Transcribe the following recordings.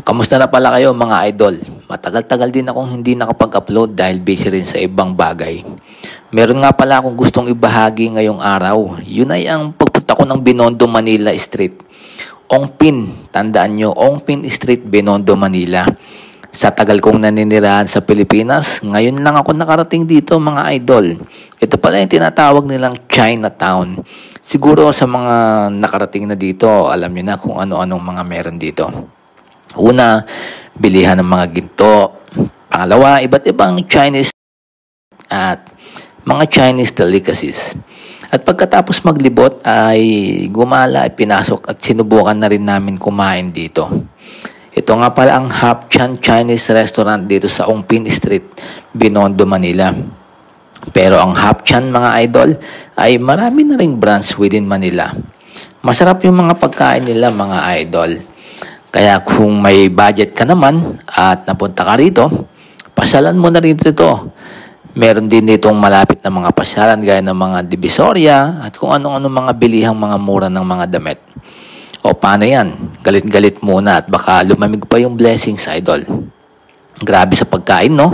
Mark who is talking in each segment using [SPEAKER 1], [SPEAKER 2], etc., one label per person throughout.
[SPEAKER 1] Kamusta na pala kayo mga idol? Matagal-tagal din akong hindi nakapag-upload dahil busy rin sa ibang bagay. Meron nga pala akong gustong ibahagi ngayong araw. Yun ay ang pagpunta ko ng Binondo, Manila Street. Ongpin, tandaan nyo, Ongpin Street, Binondo, Manila. Sa tagal kong naninirahan sa Pilipinas, ngayon lang ako nakarating dito mga idol. Ito pala yung tinatawag nilang Chinatown. Siguro sa mga nakarating na dito, alam nyo na kung ano-anong mga meron dito. Una, bilihan ng mga ginto. Pangalawa, iba't ibang Chinese at mga Chinese delicacies. At pagkatapos maglibot ay gumala, ay pinasok at sinubukan na rin namin kumain dito. Ito nga pala ang Hap Chan Chinese Restaurant dito sa Ongpin Street, Binondo, Manila. Pero ang Hap Chan mga idol ay marami na ring branch within Manila. Masarap yung mga pagkain nila mga idol. Kaya kung may budget ka naman at napunta ka rito, pasyalan mo na rin dito. Meron din ditong malapit na mga pasyalan gaya ng mga Divisoria at kung anong-anong mga bilihang mga mura ng mga damit. O paano yan? Galit-galit muna at baka lumamig pa yung blessings, idol. Grabe sa pagkain, no?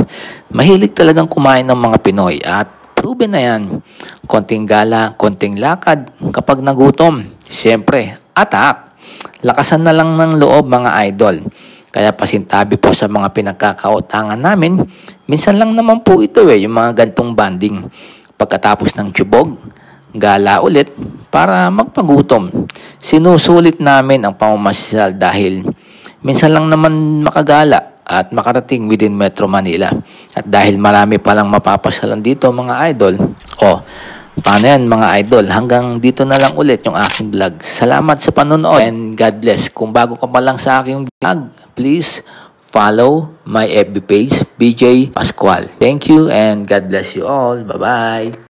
[SPEAKER 1] Mahilig talagang kumain ng mga Pinoy at proven na yan. Konting gala, konting lakad kapag nagutom. Siyempre, atak! Lakasan na lang ng loob mga idol. Kaya pasintabi po sa mga pinagkakautangan namin, minsan lang naman po ito yung mga gantong banding. Pagkatapos ng tiyubog, gala ulit para magpagutom. Sinusulit namin ang pamamasyal dahil minsan lang naman makagala at makarating within Metro Manila. At dahil marami palang mapapasyalan dito mga idol, paano yan mga idol? Hanggang dito na lang ulit yung aking vlog. Salamat sa panonood and God bless. Kung bago ka pa lang sa aking vlog, please follow my FB page, BJ Pascual. Thank you and God bless you all. Bye-bye.